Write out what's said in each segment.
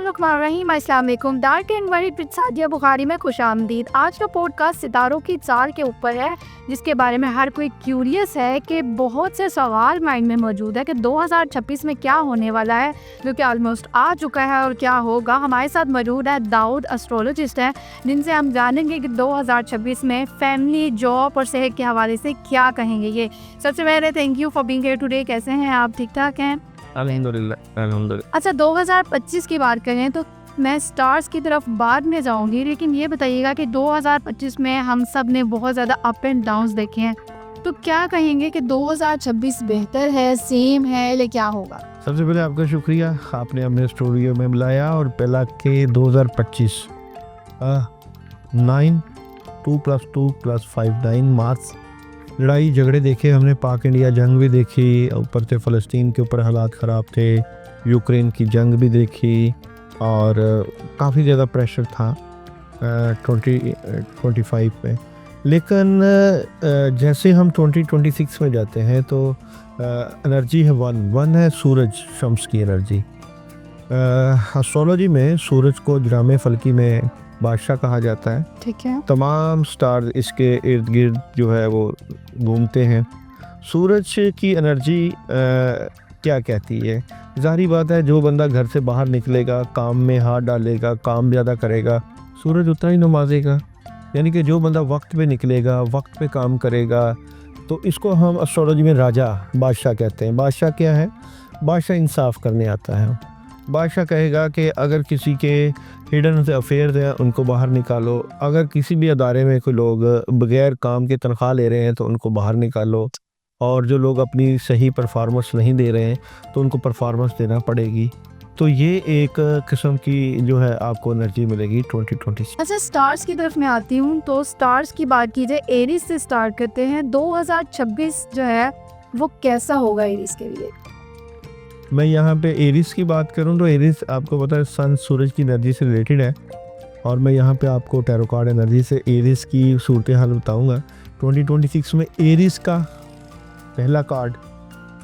बिस्मिल्लाहिर्रहमानिर्रहीम, अस्सलाम वालेकुम। Dark and world with Sadia Bukhari में खुशामदीद। आज का पॉडकास्ट सितारों की चाल के ऊपर है, जिसके बारे में हर कोई क्यूरियस है कि बहुत से सवाल माइंड में मौजूद है कि 2026 में क्या होने वाला है, जो कि ऑलमोस्ट आ चुका है और क्या होगा। हमारे साथ मौजूद है दाऊद, एस्ट्रोलॉजिस्ट हैं, जिनसे हम जानेंगे कि 2026 में फैमिली, जॉब और सेहत के हवाले से क्या कहेंगे ये। सबसे पहले thank you for being here today. कैसे हैं आप? ठीक ठाक हैं? अल्हम्दुलिल्लाह। अच्छा, 2025 की बात करें तो मैं स्टार्स की तरफ बाद में जाऊंगी, लेकिन ये बताइएगा कि 2025 में हम सब ने बहुत ज़्यादा अप एंड डाउन्स देखे हैं, तो क्या कहेंगे कि 2026 बेहतर है, सेम है, या क्या होगा? सबसे पहले आपका शुक्रिया, आपने हमें स्टूडियो में बुलाया। और पहला के 2025 9 2 + 2 + 5 9 मार्च। लड़ाई झगड़े देखे हमने, पाक इंडिया जंग भी देखी, ऊपर से फ़लस्तीन के ऊपर हालात ख़राब थे, यूक्रेन की जंग भी देखी, और काफ़ी ज़्यादा प्रेशर था 2025 में। लेकिन जैसे हम 2026 में जाते हैं तो एनर्जी है वन है सूरज, शम्स की एनर्जी। एस्ट्रोलॉजी में सूरज को जराम फल्की में बादशाह कहा जाता है। ठीक है। तमाम स्टार इसके इर्द गिर्द जो है वो घूमते हैं। सूरज की एनर्जी क्या कहती है? ज़ाहिर बात है, जो बंदा घर से बाहर निकलेगा, काम में हाथ डालेगा, काम ज़्यादा करेगा, सूरज उतना ही नवाजेगा। यानी कि जो बंदा वक्त पे निकलेगा, वक्त पे काम करेगा, तो इसको हम एस्ट्रोलॉजी में राजा, बादशाह कहते हैं। बादशाह क्या है? बादशाह इंसाफ करने आता है। बादशाह कहेगा कि अगर किसी के हिडन अफेयर्स हैं उनको बाहर निकालो, अगर किसी भी अदारे में कोई लोग बगैर काम के तनख्वाह ले रहे हैं तो उनको बाहर निकालो, और जो लोग अपनी सही परफॉर्मेंस नहीं दे रहे हैं तो उनको परफॉर्मेंस देना पड़ेगी। तो ये एक किस्म की जो है आपको एनर्जी मिलेगी 2026। अच्छा, स्टार्स की तरफ मैं आती हूँ, तो स्टार्स की बात की जाए, एरीज से स्टार्ट करते हैं। 2026 जो है वो कैसा होगा एरीज के लिए? मैं यहाँ पे एरिस की बात करूँ तो एरिस आपको पता है सन सूरज की एनर्जी से रिलेटेड है, और मैं यहाँ पे आपको टैरो कार्ड एनर्जी से एरिस की सूरत हाल बताऊँगा। 2026 में एरिस का पहला कार्ड,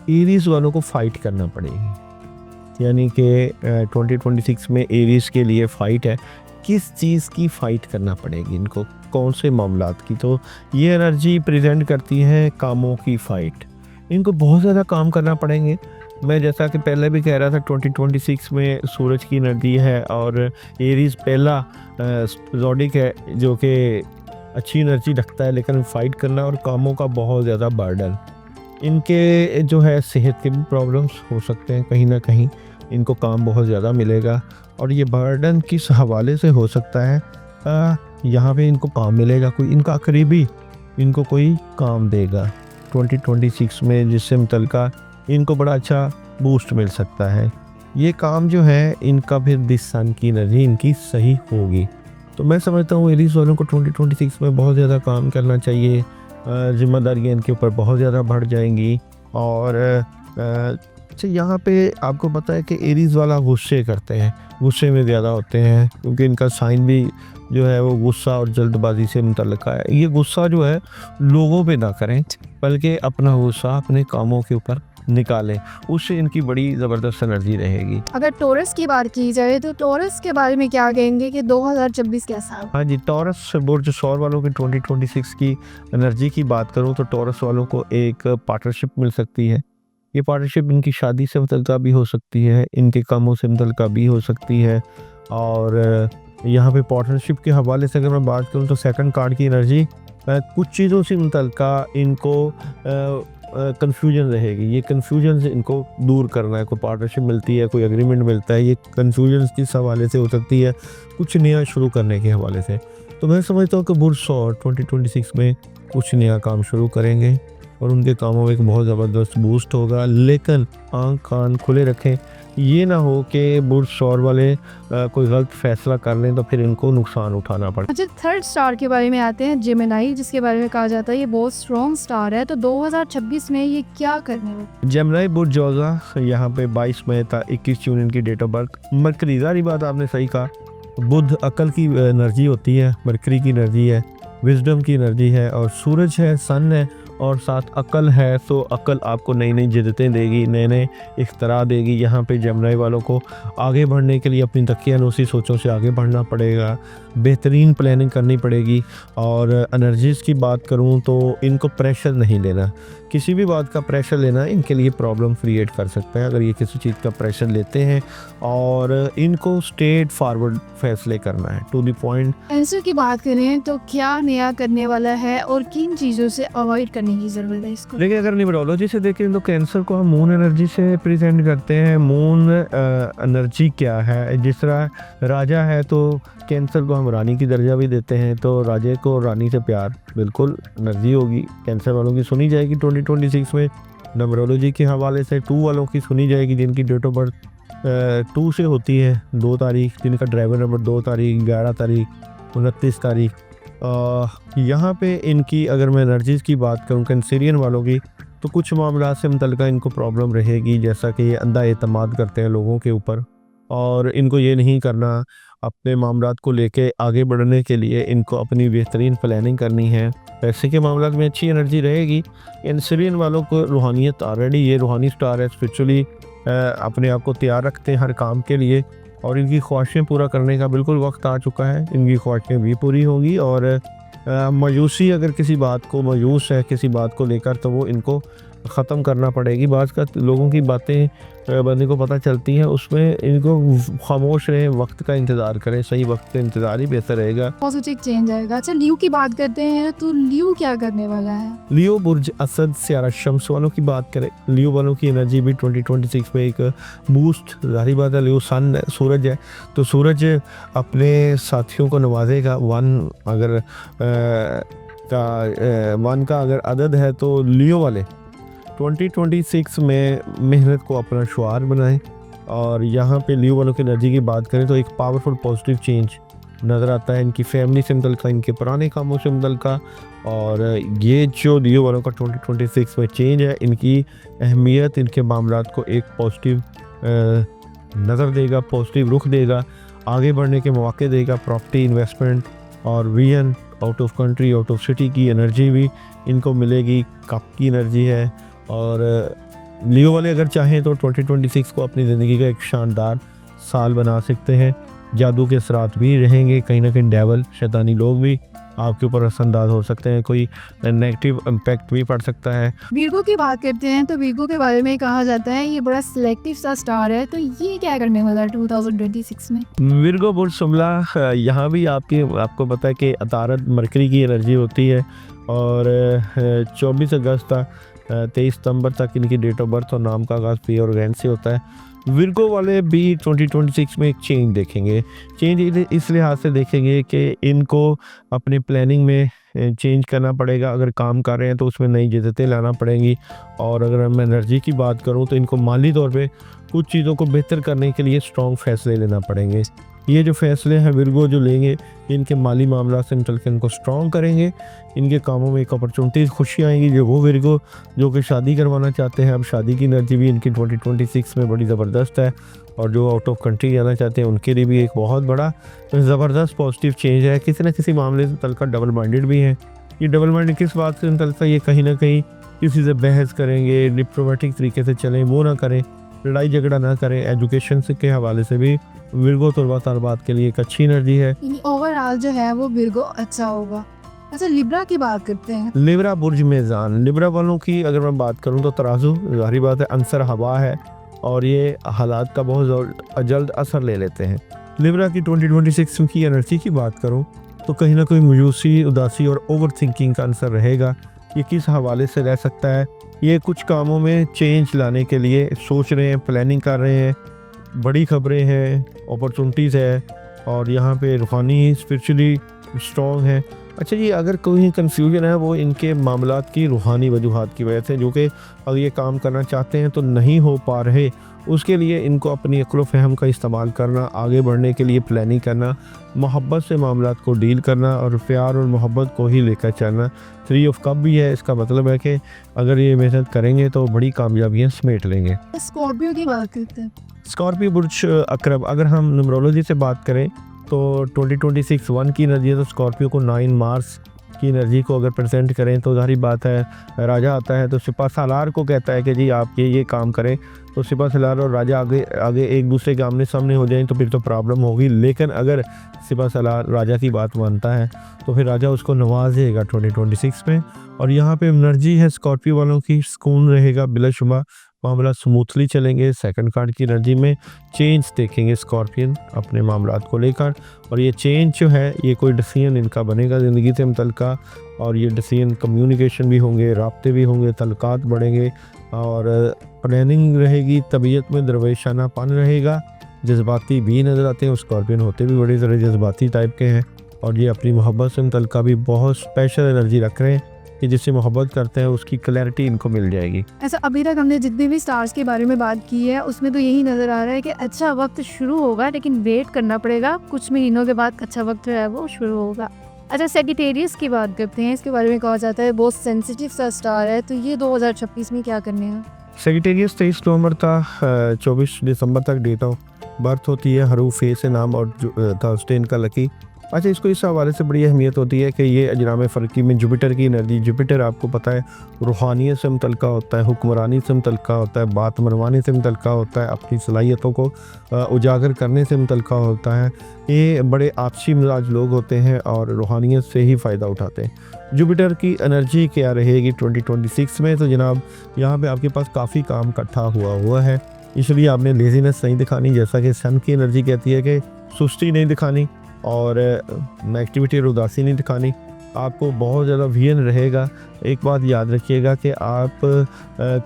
एरिस वालों को फ़ाइट करना पड़ेगी। यानी कि 2026 में एरिस के लिए फ़ाइट है। किस चीज़ की फ़ाइट करना पड़ेगी इनको, कौन से मामलात की? तो ये एनर्जी प्रेजेंट करती है कामों की फ़ाइट। इनको बहुत ज़्यादा काम करना पड़ेंगे। मैं जैसा कि पहले भी कह रहा था, 2026 में सूरज की एनर्जी है, और एरीज पहला ज़ोडिक है जो कि अच्छी एनर्जी रखता है, लेकिन फ़ाइट करना और कामों का बहुत ज़्यादा बर्डन। इनके जो है सेहत के भी प्रॉब्लम्स हो सकते हैं, कहीं ना कहीं इनको काम बहुत ज़्यादा मिलेगा, और ये बर्डन किस हवाले से हो सकता है? यहाँ पे इनको काम मिलेगा, कोई इनका करीबी इनको कोई काम देगा 2026 में, जिससे मुतल्लिका इनको बड़ा अच्छा बूस्ट मिल सकता है। ये काम जो है इनका फिर दिस सन की एनर्जी इनकी सही होगी। तो मैं समझता हूँ एरीज वालों को 2026 में बहुत ज़्यादा काम करना चाहिए। जिम्मेदारियाँ इनके ऊपर बहुत ज़्यादा बढ़ जाएंगी। और अच्छा, यहाँ पे आपको पता है कि एरीज वाला गुस्से करते हैं, गुस्से में ज़्यादा होते हैं, क्योंकि इनका साइन भी जो है वो गुस्सा और जल्दबाजी से मुतल्लिका है। ये गुस्सा जो है लोगों पे ना करें, बल्कि अपना गुस्सा अपने कामों के ऊपर निकालें, उससे इनकी बड़ी ज़बरदस्त एनर्जी रहेगी। अगर टॉरस की बात की जाए तो टॉरस के बारे में क्या कहेंगे कि 2026 कैसा? हाँ जी, टॉरस बुर्ज सौर वालों की 2026 की एनर्जी की बात करूँ तो टॉरस वालों को एक पार्टनरशिप मिल सकती है। ये पार्टनरशिप इनकी शादी से मुतल्लिका भी हो सकती है, इनके कामों से मुतल्लिका भी हो सकती है। और यहाँ पे पार्टनरशिप के हवाले से अगर मैं बात करूँ तो सेकंड कार्ड की एनर्जी कुछ चीज़ों से मुतल्लिका इनको कन्फ्यूजन रहेगी। ये कन्फ्यूजन से इनको दूर करना है। कोई पार्टनरशिप मिलती है, कोई एग्रीमेंट मिलता है, ये कन्फ्यूजन किस हवाले से हो सकती है? कुछ नया शुरू करने के हवाले से। तो मैं समझता हूँ कि बुर्ज सौर 2026 में कुछ नया काम शुरू करेंगे, और उनके कामों में एक बहुत ज़बरदस्त बूस्ट होगा। लेकिन आँख कान खुले रखें, ये ना हो कि बुर्ज सौर वाले कोई गलत फैसला कर लें तो फिर इनको नुकसान उठाना पड़े। अच्छा, थर्ड स्टार के बारे में आते हैं, जेमिनी, जिसके बारे में कहा जाता है ये बहुत स्ट्रॉन्ग स्टार है, तो 2026 में ये क्या करने वाला? जेमिनी बुर्ज जोजा, यहाँ पे 22 मई था, 21 जून इनकी डेट ऑफ बर्थ। मरकरी, सारी बात आपने सही कहा, बुध अकल की एनर्जी होती है, मरकरी की एनर्जी है, विजडम की एनर्जी है, और सूरज है, सन है, और साथ अक्ल है, तो अक्ल आपको नई नई जिद्दतें देगी, नए नए इख्तरा देगी। यहाँ पे जमनाई वालों को आगे बढ़ने के लिए अपनी दकियानूसी सोचों से आगे बढ़ना पड़ेगा, बेहतरीन प्लानिंग करनी पड़ेगी। और एनर्जीज़ की बात करूँ तो इनको प्रेशर नहीं लेना, किसी भी बात का प्रेशर लेना इनके लिए प्रॉब्लम क्रिएट कर सकता है अगर ये किसी चीज़ का प्रेशर लेते हैं। और इनको स्ट्रेट फॉरवर्ड फैसले करना है, टू द पॉइंट। कैंसर की बात करें तो क्या नया करने वाला है और किन चीज़ों से अवॉइड करने की ज़रूरत है इसको? देखिए, अगर न्यूमरोलॉजी से देखें तो कैंसर को हम मून एनर्जी से प्रेजेंट करते हैं। मून एनर्जी क्या है, जिस तरह राजा है तो कैंसर को हम रानी की दर्जा भी देते हैं, तो राजे को रानी से प्यार बिल्कुल एनर्जी होगी कैंसर वालों की सुनी जाएगी 2026 में। न्यूमरोलॉजी के हवाले से 2 वालों की सुनी जाएगी, जिनकी डेट ऑफ बर्थ 2 से होती है, 2 तारीख, जिनका ड्राइवर नंबर 2 तारीख, 11 तारीख, 29 तारीख। यहाँ पे इनकी अगर मैं एनर्जीज़ की बात करूँ कैंसरियन वालों की, तो कुछ मामला से मुतल्लिका इनको प्रॉब्लम रहेगी, जैसा कि ये अंधा एतमाद करते हैं लोगों के ऊपर, और इनको ये नहीं करना। अपने मामलात को लेके आगे बढ़ने के लिए इनको अपनी बेहतरीन प्लानिंग करनी है। पैसे के मामलात में अच्छी एनर्जी रहेगी। कैंसरियन वालों को रूहानियत ऑलरेडी, ये रूहानी स्टार है, स्पिरिचुअली अपने आप को तैयार रखते हैं हर काम के लिए, और इनकी ख्वाहिशें पूरा करने का बिल्कुल वक्त आ चुका है। इनकी ख्वाहिशें भी पूरी होंगी। और मायूसी, अगर किसी बात को मायूस है किसी बात को लेकर, तो वो इनको ख़त्म करना पड़ेगी। बात का लोगों की बातें बंदे को पता चलती हैं, उसमें इनको खामोश रहें, वक्त का इंतज़ार करें, सही वक्त का इंतज़ार ही बेहतर रहेगा। पॉजिटिव चेंज आएगा। अच्छा, लियो की बात करते हैं तो लियो क्या करने वाला है? लियो बुर्ज असद स्यारा शम्स वालों की बात करें, लियो वालों की एनर्जी भी 2026 में एक बूस्ट, जाहिर बात है लियो सन है, सूरज है, तो सूरज अपने साथियों को नवाजेगा। वन का अगर अदद है तो लियो वाले 2026 में मेहनत को अपना शुआर बनाएं। और यहाँ पे लियो वालों की एनर्जी की बात करें तो एक पावरफुल पॉजिटिव चेंज नज़र आता है इनकी फैमिली से मुतल्लिका, इनके पुराने कामों से मुतल्लिका। और ये जो लियो वालों का 2026 में चेंज है, इनकी अहमियत इनके मामलात को एक पॉजिटिव नज़र देगा, पॉजिटिव रुख देगा, आगे बढ़ने के मौके देगा। प्रॉपर्टी, इन्वेस्टमेंट और vision, out of country, out of city की एनर्जी भी इनको मिलेगी। कप की एनर्जी है। और लियो वाले अगर चाहें तो 2026 को अपनी ज़िंदगी का एक शानदार साल बना सकते हैं। जादू के असरात भी रहेंगे, कहीं ना कहीं डेवल, शैतानी लोग भी आपके ऊपर असरअंदाज हो सकते हैं, कोई नेगेटिव इम्पैक्ट भी पड़ सकता है। वीरगो की बात करते हैं तो वीरगो के बारे में कहा जाता है ये बड़ा सिलेक्टिव सा स्टार है, तो ये क्या करने वाला है 2026 में? विर्गो बुर्ज शुमला, यहाँ भी आपको पता है कि अतारत मरकरी की एनर्जी होती है। और 24 अगस्त तक 23 सितंबर तक इनकी डेट ऑफ बर्थ और नाम का आगाज़ पी और रैन से होता है। विर्गो वाले भी 2026 में एक चेंज देखेंगे। चेंज इस लिहाज से देखेंगे कि इनको अपनी प्लानिंग में चेंज करना पड़ेगा। अगर काम कर रहे हैं तो उसमें नई जिद्दतें लाना पड़ेंगी। और अगर मैं एनर्जी की बात करूं तो इनको माली तौर पे कुछ चीज़ों को बेहतर करने के लिए स्ट्रॉन्ग फैसले लेना पड़ेंगे। ये जो फैसले हैं विर्गो जो लेंगे, इनके माली मामला से निकल के इनको स्ट्रॉन्ग करेंगे। इनके कामों में एक अपॉर्चुनिटीज़, खुशियाँ आएंगी। जो वो विर्गो जो कि शादी करवाना चाहते हैं, अब शादी की एनर्जी भी इनकी 2026 में बड़ी ज़बरदस्त है। और जो आउट ऑफ कंट्री जाना चाहते हैं उनके लिए भी एक बहुत बड़ा ज़बरदस्त पॉजिटिव चेंज है। किसी न किसी मामले से तलका डबल माइंडेड भी हैं। ये डबल माइंडेड किस बात से तलका, ये कहीं ना कहीं किसी से बहस करेंगे, डिप्लोमेटिक तरीके से चलें, वो ना करें, लड़ाई झगड़ा ना करें। एजुकेशन से के हवाले से भी विर्गो तलबात के लिए एक अच्छी एनर्जी है। ओवरऑल जो है वो विर्गो अच्छा होगा। अच्छा, लिब्रा की बात करते हैं। लिब्रा बुर्ज मेज़ान, लिब्रा वालों की अगर मैं बात करूं तो तराजू, जाहिर बात है अंसर हवा है और ये हालात का बहुत जल्द असर ले लेते हैं। लिब्रा की 2026 की एनर्जी की बात करूं तो कहीं ना कहीं मायूसी, उदासी और ओवर थिंकिंग का अंसर रहेगा। ये किस हवाले से रह सकता है, ये कुछ कामों में चेंज लाने के लिए सोच रहे हैं, प्लानिंग कर रहे हैं, बड़ी खबरें हैं, अपॉर्चुनिटीज़ है। और यहाँ पे रूहानी, स्पिरिचुअली स्ट्रॉन्ग है। अच्छा जी, अगर कोई कंफ्यूजन है वो इनके मामलात की रूहानी वजूहात की वजह से, जो कि अगर ये काम करना चाहते हैं तो नहीं हो पा रहे, उसके लिए इनको अपनी अक्ल व फ़हम का इस्तेमाल करना, आगे बढ़ने के लिए प्लानिंग करना, मोहब्बत से मामलात को डील करना और प्यार और मोहब्बत को ही लेकर चलना। 3 ऑफ कप भी है, इसका मतलब है कि अगर ये मेहनत करेंगे तो बड़ी कामयाबियाँ समेट लेंगे। स्कॉर्पियो की बात करते हैं। स्कॉर्पियो बुर्ज अकरब, अगर हम न्यूमरोलॉजी से बात करें तो 2026 1 की एनर्जी है तो स्कॉर्पियो को 9 मार्च की एनर्जी को अगर प्रेजेंट करें तो ज़ाहिर बात है राजा आता है तो सिपा सालार को कहता है कि जी आप ये काम करें, तो सिपा सालार और राजा आगे आगे एक दूसरे के आमने सामने हो जाएं तो फिर तो प्रॉब्लम होगी। लेकिन अगर सिपा सालार राजा की बात मानता है तो फिर राजा उसको नवाजेगा 2026 में। और यहाँ पे एनर्जी है स्कॉर्पियो वालों की, सुकून रहेगा बिलाशुबा, मामला स्मूथली चलेंगे। सेकंड कार्ड की एनर्जी में चेंज देखेंगे स्कॉर्पियन अपने मामलात को लेकर, और ये चेंज जो है ये कोई डिसीजन इनका बनेगा ज़िंदगी से मुतल्लिका, और ये डिसीजन कम्युनिकेशन भी होंगे, राब्ते भी होंगे, तल्लुकात बढ़ेंगे और प्लानिंग रहेगी, तबीयत में दरवेशानापन रहेगा, जज्बाती भी नज़र आते हैं। स्कॉर्पियन होते भी बड़े ज़रा जज्बाती टाइप के हैं, और ये अपनी मोहब्बत से मुतल्लिका भी बहुत स्पेशल एनर्जी रख रहे हैं कि जिससे मोहब्बत करते हैं उसकी क्लैरिटी इनको मिल जाएगी। ऐसा अभी तक हमने जितने भी स्टार्स के बारे में बात की है उसमें तो यही नज़र आ रहा है कि अच्छा वक्त शुरू होगा, लेकिन वेट करना पड़ेगा, कुछ महीनों के बाद अच्छा वक्त जो है वो शुरू होगा। अच्छा, सेजिटेरियस की बात करते हैं। इसके बारे में कहा जाता है बहुत सेंसिटिव सा स्टार है, तो ये 2026 में क्या करने हैं? सेजिटेरियस 23 नवंबर था 24 दिसंबर तक डेट ऑफ बर्थ होती है, हरूफ ए से नाम और थर्सडे इनका लकी। अच्छा, इसको इस हवाले से बड़ी अहमियत होती है कि ये अजराम फ़लकी में जुपिटर की एनर्जी, जुपिटर आपको पता है रूहानियत से मुतल्लिका होता है, हुक्मरानी से मुतल्लिका होता है, बात मनवाने से मुतल्लिका होता है, अपनी सलाहियतों को उजागर करने से मुतल्लिका होता है। ये बड़े आपसी मिजाज लोग होते हैं और रूहानियत से ही फ़ायदा उठाते हैं। जुपिटर की एनर्जी क्या रहेगी 2026 में? तो जनाब यहाँ पे आपके पास काफ़ी काम इकट्ठा हुआ है, इसलिए आपने लेजीनेस नहीं दिखानी, जैसा कि सन की एनर्जी कहती है कि सुस्ती नहीं दिखानी और नेगेटिविटी और उदासी नहीं दिखानी। आपको बहुत ज़्यादा विजन रहेगा। एक बात याद रखिएगा कि आप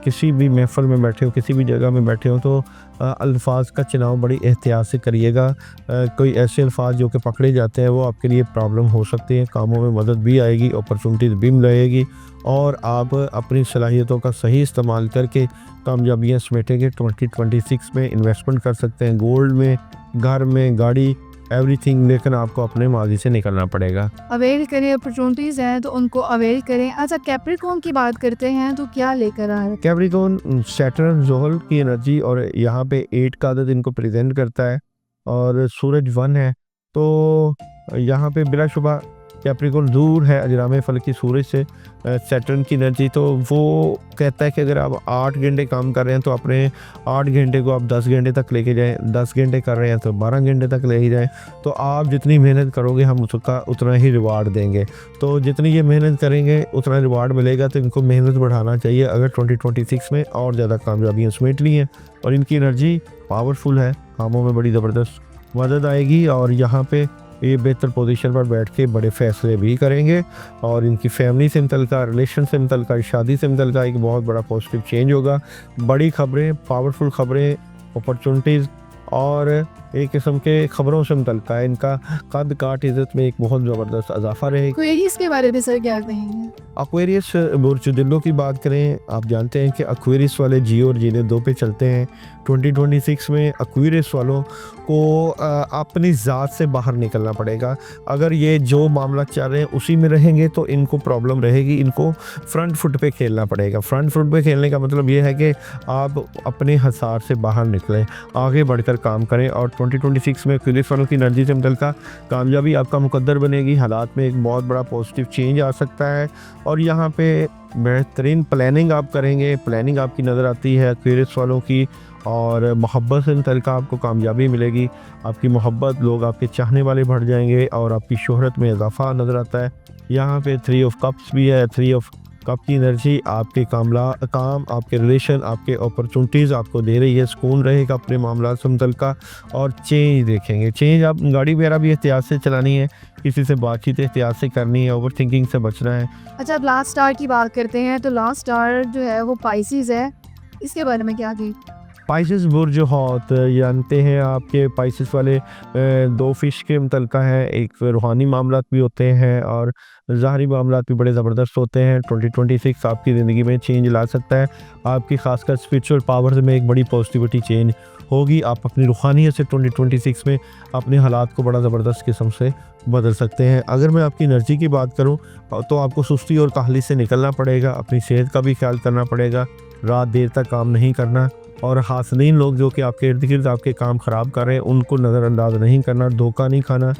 किसी भी महफ़िल में बैठे हो, किसी भी जगह में बैठे हो तो अल्फाज का चुनाव बड़ी एहतियात से करिएगा। कोई ऐसे अल्फाज जो कि पकड़े जाते हैं वो आपके लिए प्रॉब्लम हो सकती है, कामों में मदद भी आएगी, अपॉर्चुनिटीज़ भी मिलेगी और आप अपनी सलाहियतों का सही इस्तेमाल करके कामयाबियाँ समेटेंगे। 2026 में इन्वेस्टमेंट कर सकते हैं गोल्ड में, घर में, गाड़ी, एवरीथिंग, लेकिन आपको अपने माजी से निकलना पड़ेगा। अवेल करें, अपॉर्चुनिटीज़ हैं तो उनको अवेल करें। अच्छा, कैप्रिकॉर्न की बात करते हैं तो क्या लेकर आ रहे हैं? कैप्रिकॉर्न सैटर्न ज़ोहल की एनर्जी और यहाँ पे 8 का अदद इनको प्रेजेंट करता है और सूरज 1 है, तो यहाँ पे बिलाशुबा कैप्रिकॉर्न दूर है अजराम फ़लकी सूरज से। सैटर्न की एनर्जी तो वो कहता है कि अगर आप 8 घंटे काम कर रहे हैं तो अपने 8 घंटे को आप 10 घंटे तक लेके जाएं, 10 घंटे कर रहे हैं तो 12 घंटे तक ले ही जाएं, तो आप जितनी मेहनत करोगे हम उसका उतना ही रिवार्ड देंगे। तो जितनी ये मेहनत करेंगे उतना रिवार्ड मिलेगा, तो इनको मेहनत बढ़ाना चाहिए अगर 2026 में और ज़्यादा कामयाबियाँ समेट ली हैं। और इनकी एनर्जी पावरफुल है, कामों में बड़ी ज़बरदस्त मदद आएगी और यहाँ पे ये बेहतर पोजीशन पर बैठ के बड़े फ़ैसले भी करेंगे और इनकी फैमिली से मुतल्लिका, रिलेशन से मुतल्लिका, शादी से मुतल्लिका एक बहुत बड़ा पॉजिटिव चेंज होगा। बड़ी खबरें, पावरफुल खबरें, अपॉर्चुनिटीज़ और एक किस्म के ख़बरों से मुतल्लिका है। इनका कद काट इज़्ज़त में एक बहुत ज़बरदस्त इजाफा रहेगा। एक्वेरियस के बारे में सर क्या कहेंगे? एक्वेरियस बुर्ज दिल्लो की बात करें, आप जानते हैं कि एक्वेरियस वाले जियो और जीने 2 पे चलते हैं। 2026 में एक्वेरियस वालों को अपनी ज़ात से बाहर निकलना पड़ेगा। अगर ये जो मामला चल रहे हैं उसी में रहेंगे तो इनको प्रॉब्लम रहेगी, इनको फ्रंट फुट पे खेलना पड़ेगा। फ्रंट फुट पे खेलने का मतलब ये है कि आप अपने हसार से बाहर निकलें, आगे बढ़कर काम करें और 2026 में एक्वेरियस वालों की एनर्जी से मुतल्लिका कामयाबी आपका मुकद्दर बनेगी। हालात में एक बहुत बड़ा पॉजिटिव चेंज आ सकता है और यहाँ पे बेहतरीन प्लानिंग आप करेंगे। प्लानिंग आपकी नज़र आती है एक्वेरियस वालों की और मोहब्बत से मुतल्लिका आपको कामयाबी मिलेगी। आपकी मोहब्बत, लोग आपके चाहने वाले बढ़ जाएंगे और आपकी शोहरत में इजाफा नज़र आता है। यहाँ पे 3 ऑफ कप्स भी है। 3 ऑफ कप की एनर्जी आपके काम, आपके रिलेशन, आपके अपॉर्चुनिटीज़ आपको दे रही है। सुकून रहेगा अपने मामला से मुतल्लिका और चेंज देखेंगे। चेंज, आप गाड़ी वगैरह भी एहतियात से चलानी है, किसी से बातचीत एहतियात से करनी है, ओवर थिंकिंग से बचना है। अच्छा, अब लास्ट स्टार की बात करते हैं तो लास्ट स्टार जो है वो पाइसेस है, इसके बारे में क्या कहें? पाइसेस बुर्ज हौत जानते हैं आपके पाइसेस वाले 2 फिश के मुतल्लिका है। एक रूहानी मामलात भी होते हैं और ज़ाहरी मामलात भी बड़े ज़बरदस्त होते हैं। 2026 आपकी ज़िंदगी में चेंज ला सकता है। आपकी खासकर स्पिरिचुअल पावर्स में एक बड़ी पॉजिटिविटी चेंज होगी। आप अपनी रूहानियत से 2026 में अपने हालात को बड़ा ज़बरदस्त किस्म से बदल सकते हैं। अगर मैं आपकी एनर्जी की बात करूं तो आपको सुस्ती और काहली से निकलना पड़ेगा, अपनी सेहत का भी ख्याल करना पड़ेगा, रात देर तक काम नहीं करना और हासनीन लोग जो कि आपके इर्द गिर्द आपके काम ख़राब कर रहे हैं उनको नज़रअंदाज नहीं करना, धोखा नहीं खाना।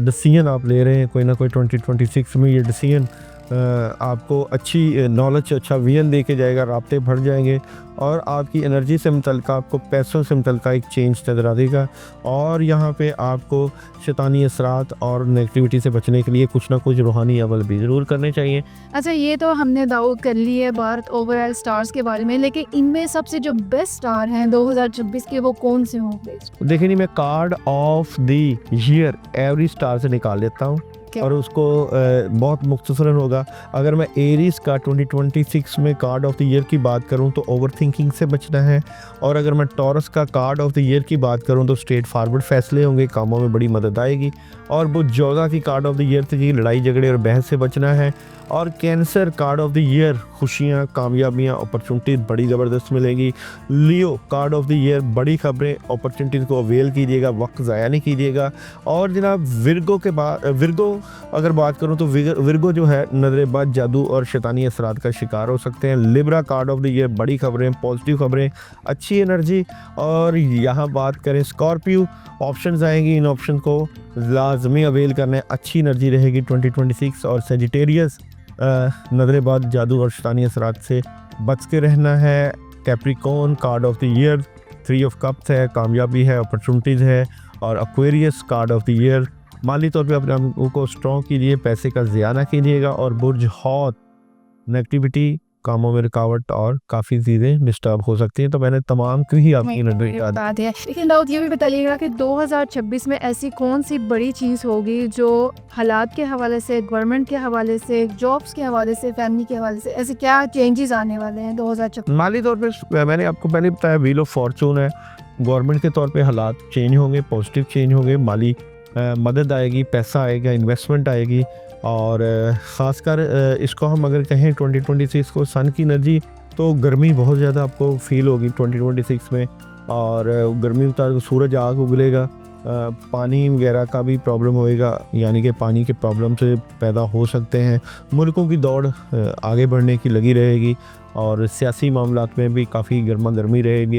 डिसीजन आप ले रहे हैं, कोई ना कोई 2026 में ये डिसीजन आपको अच्छी नॉलेज, अच्छा विजन दे के जाएगा, राब्ते बढ़ जाएंगे और आपकी एनर्जी से मुतल्लिक़, आपको पैसों से मुतल्लिक़ एक चेंज नज़र आ देगा। और यहाँ पे आपको शैतानी असरात और नेगेटिविटी से बचने के लिए कुछ ना कुछ रूहानी अमल भी ज़रूर करने चाहिए। अच्छा, ये तो हमने दाऊद कर ली है बात ओवरऑल स्टार्स के बारे में, लेकिन इनमें सबसे जो बेस्ट स्टार हैं 2026 के वो कौन से होंगे? देखिए नहीं, मैं card of the year every star से निकाल लेता हूँ और उसको बहुत मुख्तसरन होगा। अगर मैं एरीज का 2026 में कार्ड ऑफ द ईयर की बात करूं तो ओवर थिंकिंग से बचना है, और अगर मैं टॉरस का कार्ड ऑफ द ईयर की बात करूं तो स्ट्रेट फारवर्ड फैसले होंगे, कामों में बड़ी मदद आएगी। और वो जोगा की कार्ड ऑफ द ईयर थी, लड़ाई झगड़े और बहस से बचना है। और cancer card of the year, खुशियाँ, कामयाबियाँ, अपॉर्चुनिटीज़ बड़ी ज़बरदस्त मिलेगी। लियो कार्ड ऑफ द ईयर, बड़ी खबरें, अपॉर्चुनिटीज़ को अवेल कीजिएगा, वक्त ज़ाया नहीं कीजिएगा। और जनाब विर्गो अगर बात करूं तो विर्गो जो है नज़रेबाज, जादू और शैतानी असरात का शिकार हो सकते हैं। Libra card of the year, बड़ी खबरें, पॉजिटिव खबरें, अच्छी एनर्जी। और यहाँ बात करें स्कॉर्पियो, ऑप्शंस आएंगी, इन ऑप्शन को लाजमी अवेल करने, अच्छी एनर्जी रहेगी 2026। और सेजिटेरियस, नज़रेबाज, जादू और शैतानी असरात से बच के रहना है। Capricorn card of the year 3 of cups है, कामयाबी है, अपॉर्चुनिटीज़ है। और Aquarius card of the year, माली तौर पे अपने आप को स्ट्रॉन्ग कीजिए, पैसे का ज़िया ना कीजिएगा। और बुर्ज हौत, नेगेटिविटी, कामों में रुकावट और काफ़ी चीज़ें डिस्टर्ब हो सकती हैं। तो मैंने तमाम की ही आपकी बात है। लेकिन दाऊद ये भी बताइएगा कि 2026 में ऐसी कौन सी बड़ी चीज़ होगी जो हालात के हवाले से, गवर्नमेंट के हवाले से, जॉब्स के हवाले से, फैमिली के हवाले से, ऐसे क्या चेंजेस आने वाले हैं 2026? माली तौर पे मैंने आपको पहले बताया व्हील ऑफ फॉर्चून है। गवर्नमेंट के तौर पे हालात चेंज होंगे, पॉजिटिव चेंज होंगे, माली मदद आएगी, पैसा आएगा, इन्वेस्टमेंट आएगी। और ख़ासकर इसको हम अगर कहें 2026 को सन की एनर्जी, तो गर्मी बहुत ज़्यादा आपको फील होगी 2026 में। और गर्मी में सूरज आग उगलेगा, पानी वगैरह का भी प्रॉब्लम होएगा, यानी कि पानी के प्रॉब्लम से पैदा हो सकते हैं। मुल्कों की दौड़ आगे बढ़ने की लगी रहेगी और सियासी मामलात में भी काफ़ी गर्मा गर्मी रहेगी।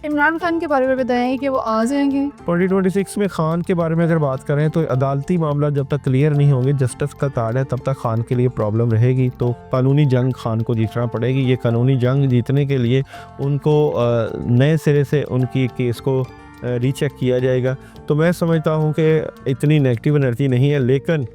इमरान खान के बारे में बताएं कि वो आ जाएंगे 2026 में। खान के बारे में अगर बात करें तो अदालती मामला जब तक क्लियर नहीं होंगे, जस्टिस का कार्ड है, तब तक खान के लिए प्रॉब्लम रहेगी। तो कानूनी जंग खान को जीतना पड़ेगी। ये कानूनी जंग जीतने के लिए उनको नए सिरे से उनकी केस को रीचेक किया जाएगा। तो मैं समझता हूँ कि इतनी नेगेटिव एनर्जी नहीं है, लेकिन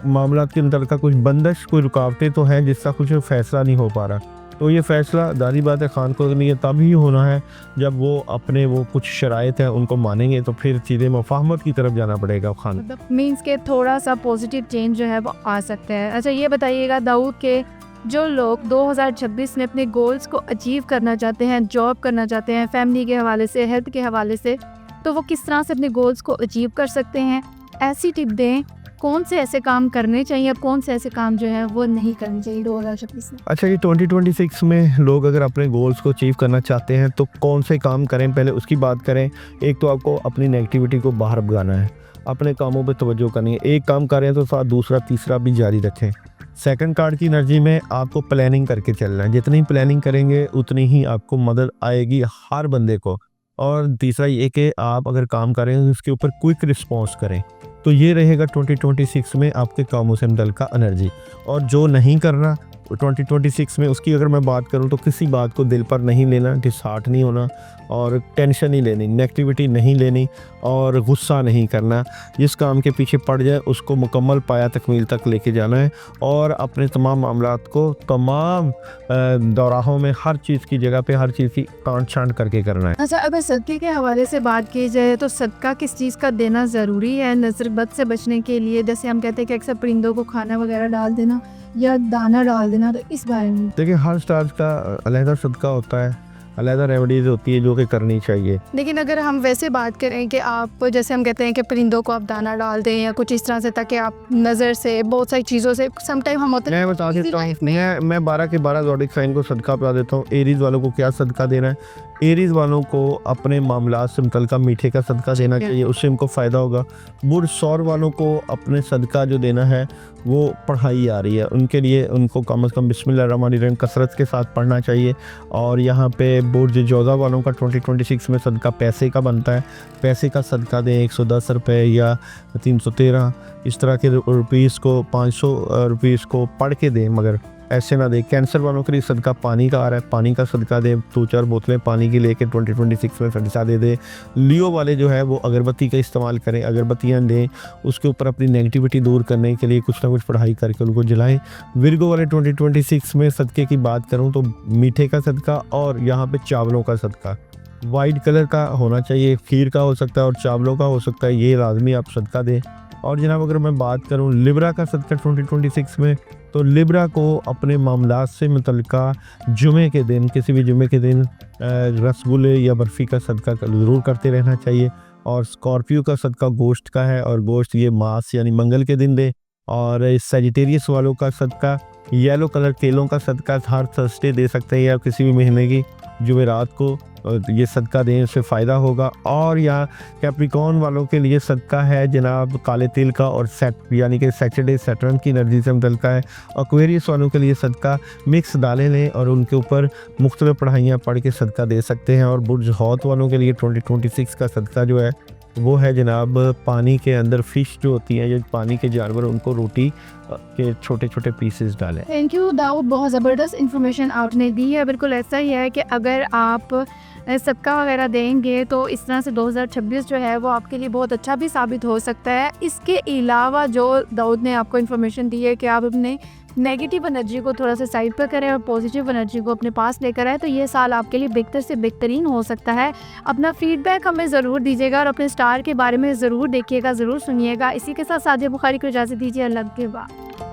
मामला के अंदर का कुछ बंदिश, कोई रुकावटें तो हैं जिसका कुछ फैसला नहीं हो पा रहा। तो ये फैसला दादी बात है खान को नहीं है, तब ही होना है जब वो अपने वो कुछ शराइत है उनको मानेंगे, तो फिर सीधे मुफाहमत की तरफ जाना पड़ेगा खान। मतलब मीन्स के थोड़ा सा पॉजिटिव चेंज जो है वो आ सकते हैं। अच्छा, ये बताइएगा दाऊद के जो लोग 2026 में अपने गोल्स को अचीव करना चाहते हैं, जॉब करना चाहते हैं, फैमिली के हवाले से, हेल्थ के हवाले से, तो वो किस तरह से अपने गोल्स को अचीव कर सकते हैं? ऐसी टिप दें, कौन से ऐसे काम करने चाहिए, कौन से ऐसे काम जो है वो नहीं करने चाहिए 2026 में? अच्छा, ये 2026 में लोग अगर अपने गोल्स को अचीव करना चाहते हैं तो कौन से काम करें, पहले उसकी बात करें। एक तो आपको अपनी नेगेटिविटी को बाहर भगाना है, अपने कामों पे तवज्जो करनी है। एक काम करें तो साथ दूसरा तीसरा भी जारी रखें। सेकंड कार्ड की एनर्जी में आपको प्लानिंग करके चलना है, जितनी प्लानिंग करेंगे उतनी ही आपको मदद आएगी हर बंदे को। और तीसरा ये कि आप अगर काम करें उसके ऊपर क्विक रिस्पॉन्स करें। तो ये रहेगा 2026 में आपके कामों से मुतल्लिक़ का एनर्जी। और जो नहीं करना 2026 में, उसकी अगर मैं बात करूं तो किसी बात को दिल पर नहीं लेना, डिसहार्ट नहीं होना और टेंशन नहीं लेनी, नेगेटिविटी नहीं लेनी और गुस्सा नहीं करना। जिस काम के पीछे पड़ जाए उसको मुकम्मल पाया तकमील तक लेके जाना है और अपने तमाम मामलात को तमाम दौराहों में हर चीज़ की जगह पे हर चीज़ की कांट छांट करके करना है। अच्छा, अगर सदक़े के हवाले से बात की जाए तो सदका किस चीज़ का देना ज़रूरी है नज़र बद से बचने के लिए? जैसे हम कहते हैं कि अक्सर परिंदों को खाना वगैरह डाल देना या दाना डाल देना, तो इस बारे में देखिए हर स्टार का अलहदा सदका होता है, अलहदा रेमेडीज़ होती है जो कि करनी चाहिए। लेकिन अगर हम वैसे बात करें कि आप, जैसे हम कहते हैं कि परिंदों को आप दाना डाल दें या कुछ इस तरह से, ताकि आप नज़र से, बहुत सारी चीज़ों से, समटाइम हम होते हैं। मैं बता देता हूँ, मैं 12 के 12 ज़ोडिक साइन को सदका बता देता हूँ। एरीज़ वालों को क्या सदका देना है? एरीज़ वालों को अपने मामलात से मुतल्लिक़ मीठे का सदका देना चाहिए, उससे उनको फ़ायदा होगा। बुर्ज सौर वालों को अपने सदका जो देना है वो पढ़ाई आ रही है उनके लिए, उनको कम से कम बिस्मिल्लाहिर्रहमानिर्रहीम कसरत के साथ पढ़ना चाहिए। और यहाँ पे बुर्ज जोधा वालों का 2026 में सदका पैसे का बनता है, पैसे का सदका दें 110 रुपये या 313 इस तरह के रुपीज़ को, 500 रुपीज़ को पढ़ के दें, मगर ऐसे ना दें। कैंसर वालों के लिए सदका पानी का आ रहा है, पानी का सदका दें, 2-4 बोतलें पानी की लेके 2026 में सदका दे दें। लियो वाले जो है वो अगरबत्ती का इस्तेमाल करें, अगरबत्तियाँ लें, उसके ऊपर अपनी नेगेटिविटी दूर करने के लिए कुछ ना कुछ पढ़ाई करके उनको जलाएं। विर्गो वाले 2026 में सदक़े की बात करूँ तो मीठे का सदका और यहाँ पे चावलों का सदका वाइट कलर का होना चाहिए, खीर का हो सकता है और चावलों का हो सकता है, ये लाजमी आप सदका दें। और जनाब अगर मैं बात करूँ लिब्रा का सदका 2026 में, तो लिब्रा को अपने मामलात से मुतल्लिका जुमे के दिन, किसी भी जुमे के दिन रसगुल्ले या बर्फ़ी का सदका ज़रूर करते रहना चाहिए। और स्कॉर्पियो का सदका गोश्त का है, और गोश्त ये मांस यानी मंगल के दिन दे। और सेजिटेरियस वालों का सदका येलो कलर केलों का सदका हर थर्सडे दे सकते हैं या किसी भी महीने की जुमेरात को ये सदका दें, उससे फ़ायदा होगा। और यहाँ कैप्रिकॉर्न वालों के लिए सदका है जनाब काले तिल का और सेट यानी कि सैटरडे सैटर्न की एनर्जी से मुतल्लिका है। एक्वेरियस वालों के लिए सदका मिक्स दालें लें और उनके ऊपर मुख्तलिफ पढ़ाइयाँ पढ़ के सदका दे सकते हैं। और बुर्ज हौत वालों के लिए 2026 का सदका जो है वो है जनाब पानी के अंदर फ़िश जो होती हैं, जो पानी के जानवर, उनको रोटी के छोटे छोटे पीसेस डालें। थैंक यू दाऊद, बहुत ज़बरदस्त इन्फॉर्मेशन आपने दी है। बिल्कुल ऐसा ही है कि अगर आप सदका वगैरह देंगे तो इस तरह से 2026 जो है वो आपके लिए बहुत अच्छा भी साबित हो सकता है। इसके अलावा जो दाऊद ने आपको इन्फॉर्मेशन दी है कि आप अपने नेगेटिव एनर्जी को थोड़ा सा साइड पर करें और पॉजिटिव एनर्जी को अपने पास लेकर आए, तो ये साल आपके लिए बेहतर से बेहतरीन हो सकता है। अपना फीडबैक हमें ज़रूर दीजिएगा और अपने स्टार के बारे में ज़रूर देखिएगा, ज़रूर सुनिएगा। इसी के साथ सादिया बुखारी को इजाज़त दीजिए। अल्लाह के बाद।